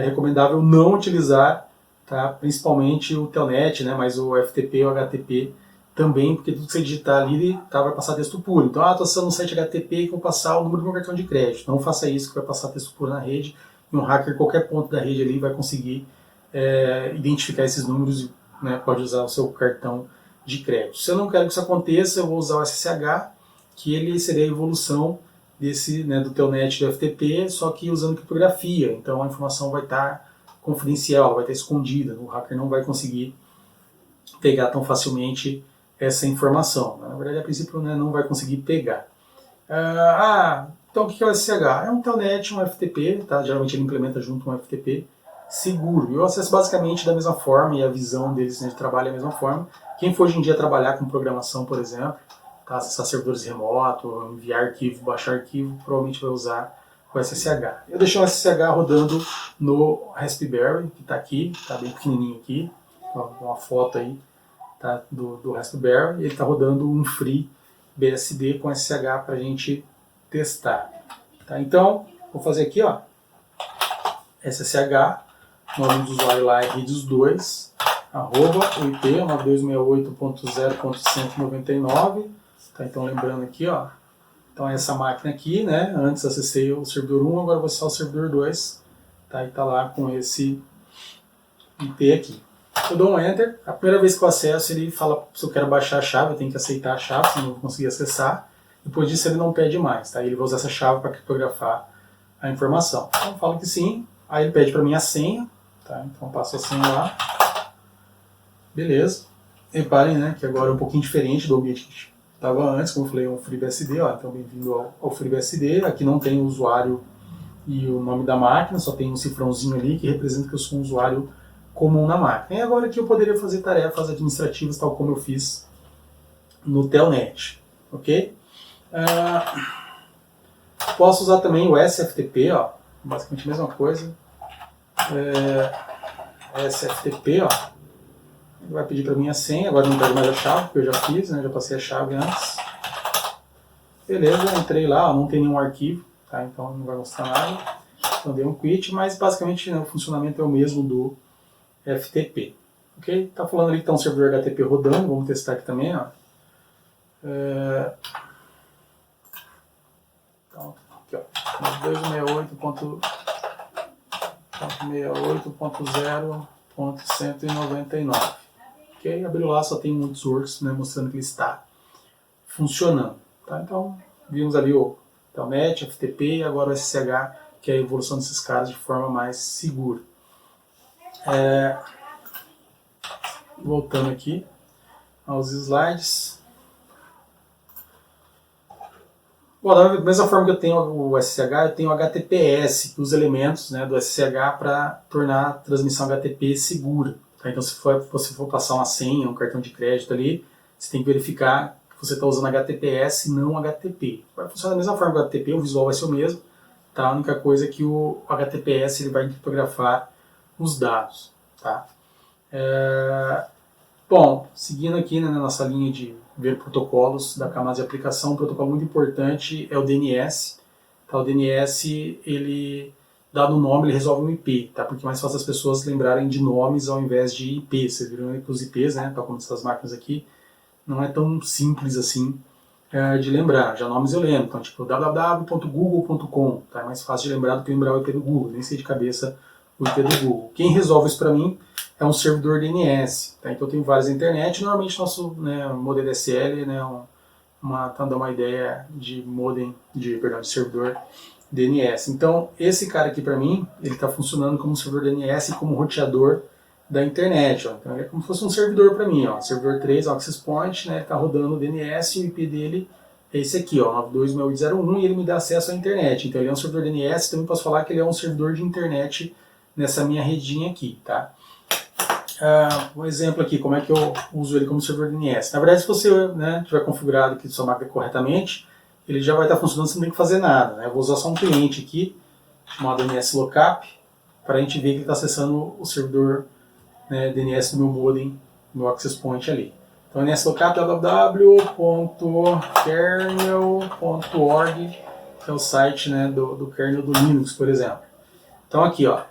recomendável não utilizar, tá? Principalmente o Telnet, né? Mas o FTP e o HTTP também, porque tudo que você digitar ali vai passar texto puro. Então, estou acessando um site HTTP que vou passar o número do meu cartão de crédito. Não faça isso, que vai passar texto puro na rede, e um hacker, qualquer ponto da rede ali, vai conseguir identificar esses números, né? Pode usar o seu cartão de crédito. Se eu não quero que isso aconteça, eu vou usar o SSH, que ele seria a evolução desse, né, do Telnet e do FTP, só que usando criptografia. Então a informação vai estar confidencial, ela vai estar escondida, o hacker não vai conseguir pegar tão facilmente essa informação. Na verdade, a princípio, né, não vai conseguir pegar. Então o que é o SSH? É um telnet, um FTP, tá? Geralmente ele implementa junto um FTP seguro. E o acesso basicamente da mesma forma, e a visão deles, né, de trabalho é a mesma forma. Quem for hoje em dia trabalhar com programação, por exemplo, tá? Acessar servidores remotos, enviar arquivo, baixar arquivo, provavelmente vai usar o SSH. Eu deixei o SSH rodando no Raspberry, que está aqui, está bem pequenininho aqui, uma foto aí, tá? do Raspberry. Ele está rodando um Free BSD com SSH para a gente testar. Tá? Então, vou fazer aqui, ó, SSH, nome do usuário lá é redes2, arroba, o IP 9268.0.199. Tá? Então, lembrando aqui, ó, então essa máquina aqui, né, antes acessei o servidor 1, agora vou acessar o servidor 2, tá? E tá lá com esse IP aqui. Eu dou um Enter, a primeira vez que eu acesso ele fala se eu quero baixar a chave, eu tenho que aceitar a chave, senão eu não vou conseguir acessar. Depois disso ele não pede mais, tá? Ele vai usar essa chave para criptografar a informação. Então eu falo que sim, aí ele pede para mim a senha, tá? Então eu passo a senha lá. Beleza. Reparem, né, que agora é um pouquinho diferente do ambiente que estava antes, como eu falei, é um FreeBSD, ó, então bem-vindo ao FreeBSD. Aqui não tem o usuário e o nome da máquina, só tem um cifrãozinho ali que representa que eu sou um usuário comum na máquina. E agora aqui eu poderia fazer tarefas administrativas, tal como eu fiz no Telnet, ok? Posso usar também o SFTP, ó, basicamente a mesma coisa. SFTP, ó, ele vai pedir para mim a senha, agora não pede mais a chave, porque eu já fiz, né, já passei a chave antes. Beleza, entrei lá, ó, não tem nenhum arquivo, tá, então não vai mostrar nada. Então dei um quit, mas basicamente, né, o funcionamento é o mesmo do FTP. Ok? Tá falando ali que está um servidor HTTP rodando, vamos testar aqui também, ó. Então, aqui, ó, 268.0.199. Ok? Abriu lá, só tem um source, né, mostrando que ele está funcionando. Tá? Então, vimos ali o Telnet, FTP e agora o SSH, que é a evolução desses caras de forma mais segura. Voltando aqui aos slides. Bom, da mesma forma que eu tenho o SSH, eu tenho o HTTPS, os elementos, né, do SSH para tornar a transmissão HTTP segura. Tá? Então, se você for passar uma senha, um cartão de crédito ali, você tem que verificar que você está usando HTTPS e não HTTP. Vai funcionar da mesma forma que o HTTP, o visual vai ser o mesmo. Tá? A única coisa é que o HTTPS ele vai criptografar os dados. Tá? Bom, seguindo aqui, né, na nossa linha de ver protocolos da camada de aplicação, um protocolo muito importante é o DNS. Tá? O DNS, ele, dado o nome, ele resolve um IP, tá? Porque é mais fácil as pessoas lembrarem de nomes ao invés de IP. Vocês viram que os IPs, né, tal como essas máquinas aqui, não é tão simples assim de lembrar. Já nomes eu lembro, então tipo www.google.com, tá? É mais fácil de lembrar do que lembrar o IP do Google, nem sei de cabeça o IP do Google. Quem resolve isso para mim é um servidor DNS, tá? Então eu tenho vários na internet, normalmente nosso, né, modem DSL, né, tá dando uma ideia de modem, de servidor DNS. Então esse cara aqui para mim, ele está funcionando como servidor DNS e como roteador da internet, ó. Então ele é como se fosse um servidor para mim, ó, servidor 3, access point, né, ele está rodando o DNS e o IP dele é esse aqui, ó, 92.6801, e ele me dá acesso à internet. Então ele é um servidor DNS, também posso falar que ele é um servidor de internet nessa minha redinha aqui, tá? Um exemplo aqui, como é que eu uso ele como servidor DNS. Na verdade, se você, né, tiver configurado aqui sua máquina corretamente, ele já vai estar funcionando, você não tem que fazer nada, né? Eu vou usar só um cliente aqui, chamado DNS Lookup, para a gente ver que ele está acessando o servidor, né, DNS do meu modem, no access point ali. Então, DNS Lookup www.kernel.org, que é o site, né, do kernel do Linux, por exemplo. Então aqui, ó,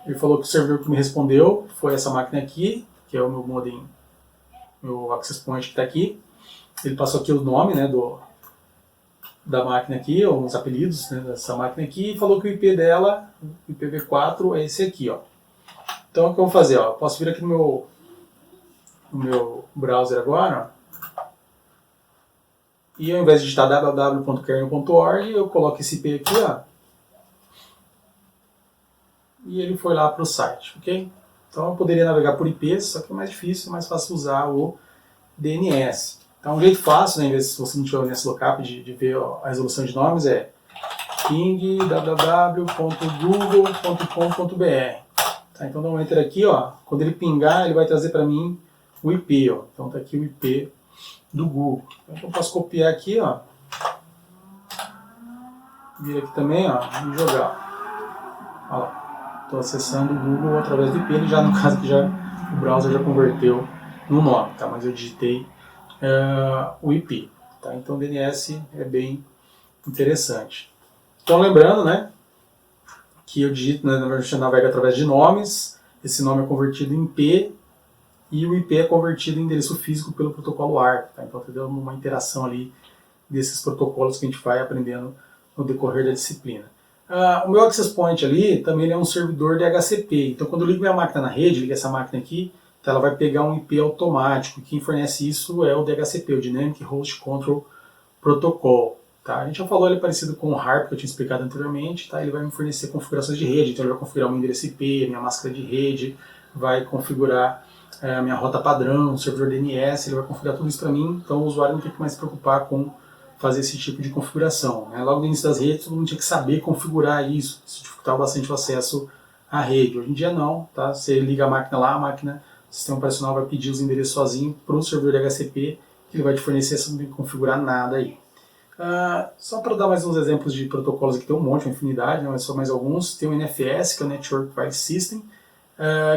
ele falou que o servidor que me respondeu foi essa máquina aqui, que é o meu modem, meu access point que está aqui. Ele passou aqui o nome, né, da máquina aqui, alguns apelidos, né, dessa máquina aqui, e falou que o IP dela, o IPv4, é esse aqui, ó. Então o que eu vou fazer? Ó, eu posso vir aqui no meu browser agora, ó, e ao invés de digitar www.kernel.org, eu coloco esse IP aqui, ó, e ele foi lá para o site, ok? Então eu poderia navegar por IP, só que é mais difícil, mais fácil usar o DNS. Então um jeito fácil, né, em vez de se você não tiver o DNS lookup de ver a resolução de nomes, é ping www.google.com.br. Tá, então dá um enter aqui, ó. Quando ele pingar, ele vai trazer para mim o IP, ó. Então tá aqui o IP do Google. Então eu posso copiar aqui, ó. Vir aqui também, ó, e jogar. Olha lá. Estou acessando o Google através do IP. Ele já, no caso que já o browser já converteu no nome, tá? Mas eu digitei o IP. Tá? Então o DNS é bem interessante. Então lembrando, né, que eu digito, né, navega através de nomes, esse nome é convertido em IP e o IP é convertido em endereço físico pelo protocolo ARP. Tá? Então tem uma interação ali desses protocolos que a gente vai aprendendo no decorrer da disciplina. O meu access point ali também é um servidor de HCP. Então quando eu ligo minha máquina na rede, ligo essa máquina aqui, então ela vai pegar um IP automático. Quem fornece isso é o DHCP, o Dynamic Host Control Protocol. Tá? A gente já falou, ele é parecido com o HARP que eu tinha explicado anteriormente. Tá? Ele vai me fornecer configurações de rede, então ele vai configurar o meu endereço IP, minha máscara de rede, vai configurar a minha rota padrão, o servidor DNS, ele vai configurar tudo isso para mim, então o usuário não tem que mais se preocupar com fazer esse tipo de configuração. Né? Logo no início das redes, todo mundo tinha que saber configurar isso dificultava bastante o acesso à rede. Hoje em dia não, tá? Você liga a máquina lá, o sistema operacional vai pedir os endereços sozinho para o servidor de HCP, que ele vai te fornecer, você não tem que configurar nada aí. Só para dar mais uns exemplos de protocolos aqui, tem um monte, uma infinidade, né, mas só mais alguns. Tem o NFS, que é o Network File System,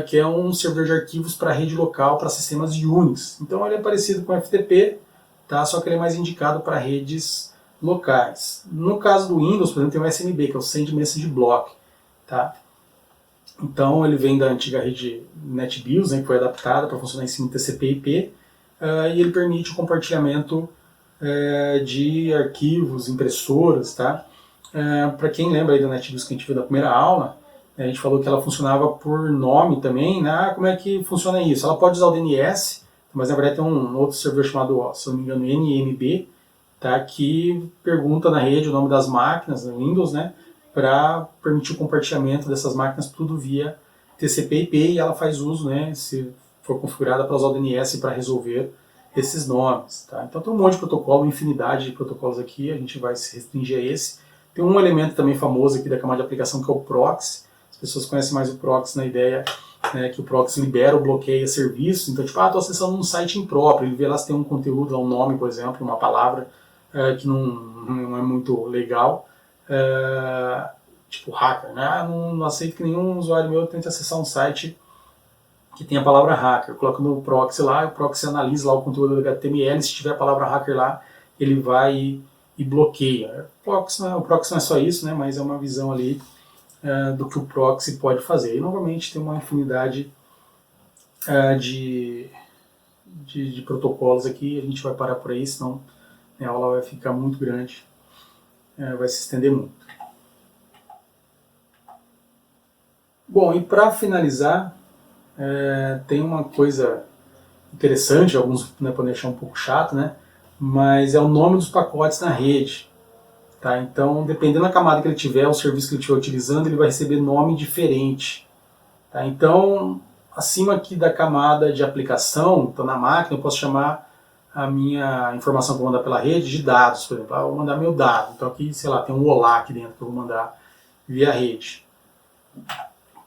que é um servidor de arquivos para rede local, para sistemas Unix. Então ele é parecido com o FTP, tá? Só que ele é mais indicado para redes locais. No caso do Windows, por exemplo, tem o SMB, que é o Send Message Block. Tá? Então ele vem da antiga rede NetBIOS, né, que foi adaptada para funcionar em cima do TCP/IP, e ele permite o compartilhamento de arquivos, impressoras, tá? Para quem lembra aí da NetBIOS que a gente viu na primeira aula, a gente falou que ela funcionava por nome também, né? Como é que funciona isso? Ela pode usar o DNS, mas na verdade tem um outro servidor chamado, se não me engano, NMB, tá? Que pergunta na rede o nome das máquinas, no Windows, né? Para permitir o compartilhamento dessas máquinas tudo via TCP/IP, e ela faz uso, né? Se for configurada para usar o DNS para resolver esses nomes. Tá? Então tem um monte de protocolo, uma infinidade de protocolos aqui, a gente vai se restringir a esse. Tem um elemento também famoso aqui da camada de aplicação que é o proxy. As pessoas conhecem mais o proxy na ideia, né, que o proxy libera ou bloqueia serviço. Então, tipo, estou acessando um site impróprio, ele vê lá se tem um conteúdo, um nome, por exemplo, uma palavra que não é muito legal. Tipo hacker, né? Não aceito que nenhum usuário meu tente acessar um site que tem a palavra hacker. Eu coloco no proxy lá, o proxy analisa lá o conteúdo do HTML, se tiver a palavra hacker lá, ele vai e bloqueia. O proxy não é só isso, né, mas é uma visão ali do que o proxy pode fazer. E novamente tem uma infinidade de protocolos aqui, a gente vai parar por aí, senão a aula vai ficar muito grande, vai se estender muito. Bom, e para finalizar, tem uma coisa interessante, alguns podem achar um pouco chato, né? Mas é o nome dos pacotes na rede. Tá? Então, dependendo da camada que ele tiver, o serviço que ele estiver utilizando, ele vai receber nome diferente. Tá? Então, acima aqui da camada de aplicação, então na máquina, eu posso chamar a minha informação que eu vou mandar pela rede de dados, por exemplo. Eu vou mandar meu dado. Então aqui, sei lá, tem um olá aqui dentro que eu vou mandar via rede.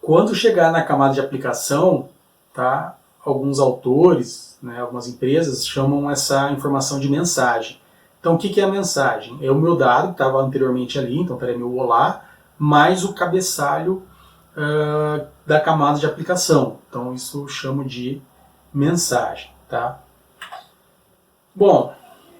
Quando chegar na camada de aplicação, tá, alguns autores, né, algumas empresas chamam essa informação de mensagem. Então o que é a mensagem? É o meu dado que estava anteriormente ali, então estaria meu olá, mais o cabeçalho da camada de aplicação. Então isso eu chamo de mensagem. Tá? Bom,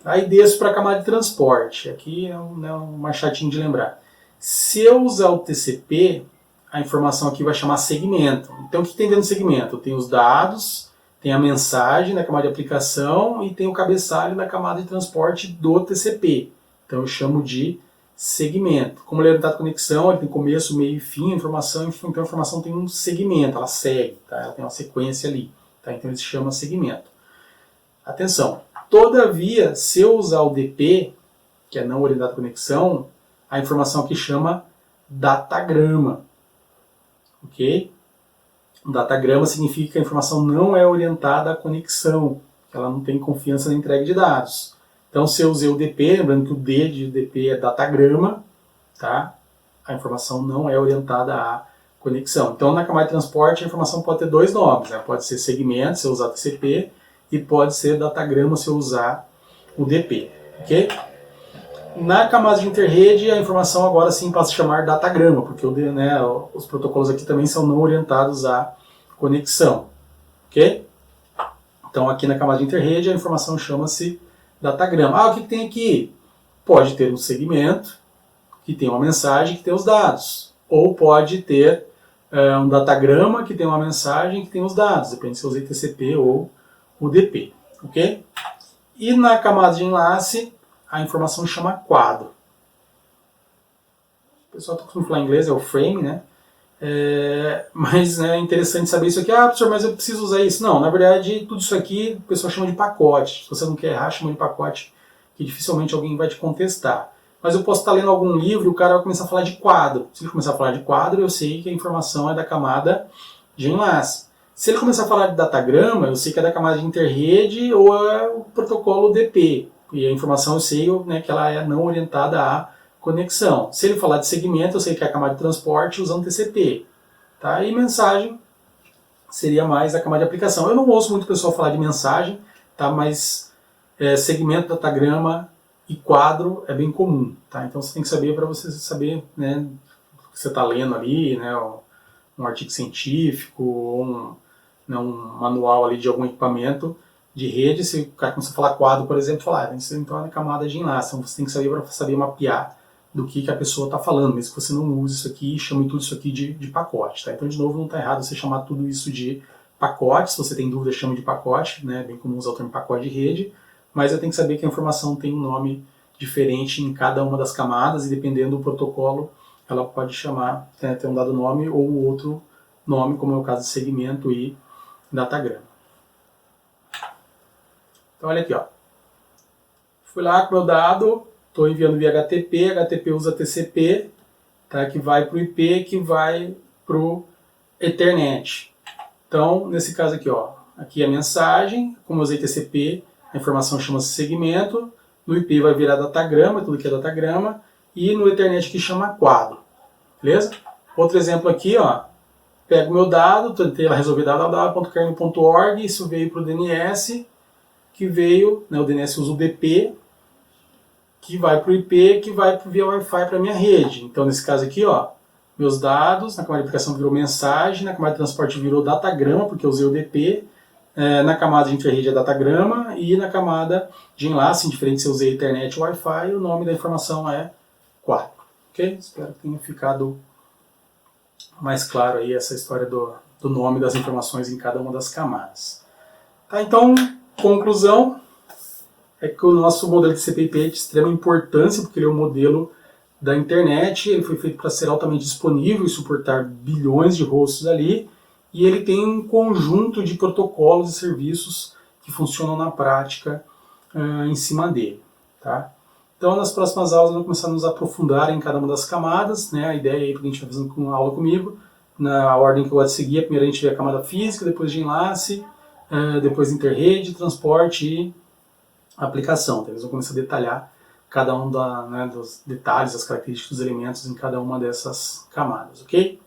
aí desço para a camada de transporte. Aqui é mais chatinho de lembrar. Se eu usar o TCP, a informação aqui vai chamar segmento. Então o que tem dentro do segmento? Tem os dados, tem a mensagem da camada de aplicação e tem o cabeçalho da camada de transporte do TCP. Então eu chamo de segmento. Como ele é orientado à conexão, ele tem começo, meio e fim, informação, então a informação tem um segmento, ela segue, tá? Ela tem uma sequência ali. Tá? Então ele se chama segmento. Atenção, todavia, se eu usar o DP, que é não orientado à conexão, a informação aqui chama datagrama. ok? O datagrama significa que a informação não é orientada à conexão, que ela não tem confiança na entrega de dados. Então, se eu usei o DP, lembrando que o D de DP é datagrama, tá? A informação não é orientada à conexão. Então, na camada de transporte, a informação pode ter dois nomes, né? Pode ser segmento, se eu usar TCP, e pode ser datagrama, se eu usar o DP, ok? Na camada de interrede, a informação agora sim passa a chamar datagrama, porque os protocolos aqui também são não orientados à conexão, ok? Então aqui na camada de interrede a informação chama-se datagrama. Ah, o que tem aqui? Pode ter um segmento, que tem uma mensagem, que tem os dados. Ou pode ter um datagrama, que tem uma mensagem, que tem os dados. Depende se eu usei TCP ou UDP, ok? E na camada de enlace, a informação chama quadro. O pessoal está acostumado a falar em inglês, é o frame, né? Mas é interessante saber isso aqui. Ah, professor, mas eu preciso usar isso. Não, na verdade, tudo isso aqui o pessoal chama de pacote. Se você não quer errar, chama de pacote, que dificilmente alguém vai te contestar. Mas eu posso estar lendo algum livro e o cara vai começar a falar de quadro. Se ele começar a falar de quadro, eu sei que a informação é da camada de enlace. Se ele começar a falar de datagrama, eu sei que é da camada de interrede ou é o protocolo DP. E a informação eu sei, né, que ela é não orientada à conexão. Se ele falar de segmento, eu sei que é a camada de transporte usando TCP. Tá? E mensagem seria mais a camada de aplicação. Eu não ouço muito o pessoal falar de mensagem, tá? Mas segmento, datagrama e quadro é bem comum. Tá? Então você tem que saber para você saber, né, o que você está lendo ali, né, um artigo científico ou um manual ali de algum equipamento de rede. Se o cara começa a falar quadro, por exemplo, falar, isso então é na camada de enlace. Então você tem que saber para saber mapear do que a pessoa está falando, mesmo que você não use isso aqui e chame tudo isso aqui de pacote. Tá? Então, de novo, não está errado você chamar tudo isso de pacote. Se você tem dúvida, chame de pacote, né? Bem comum usar o termo pacote de rede, mas eu tenho que saber que a informação tem um nome diferente em cada uma das camadas e dependendo do protocolo, ela pode chamar, ter um dado nome ou outro nome, como é o caso de segmento e datagrama. Então, olha aqui, ó. Fui lá com o meu dado, estou enviando via HTTP, HTTP usa TCP, tá, que vai para o IP, que vai para o Ethernet. Então, nesse caso aqui, ó, aqui a mensagem, como eu usei TCP, a informação chama-se segmento, no IP vai virar datagrama, tudo que é datagrama, e no Ethernet aqui chama quadro, beleza? Outro exemplo aqui, ó, pego o meu dado, tentei lá resolver www.kernel.org, isso veio para o DNS, que veio, né, o DNS usa o DP, que vai para o IP, que vai via Wi-Fi para a minha rede. Então, nesse caso aqui, ó, meus dados, na camada de aplicação virou mensagem, na camada de transporte virou datagrama, porque eu usei o DP, na camada de interrede é datagrama, e na camada de enlace, indiferente se eu usei internet ou Wi-Fi, o nome da informação é quadro. Ok? Espero que tenha ficado mais claro aí essa história do nome das informações em cada uma das camadas. Tá, então, conclusão é que o nosso modelo de TCP/IP é de extrema importância, porque ele é um modelo da internet, ele foi feito para ser altamente disponível e suportar bilhões de hosts ali, e ele tem um conjunto de protocolos e serviços que funcionam na prática em cima dele. Tá? Então, nas próximas aulas, nós vamos começar a nos aprofundar em cada uma das camadas, né? A ideia aí, porque a gente vai fazendo uma aula comigo, na ordem que eu gosto de seguir, primeiro a gente vê a camada física, depois de enlace, depois interrede, transporte e aplicação. Então, eles vão começar a detalhar cada um dos detalhes, as características dos elementos em cada uma dessas camadas, ok?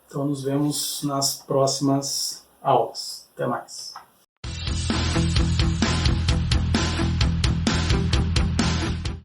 Então, nos vemos nas próximas aulas. Até mais!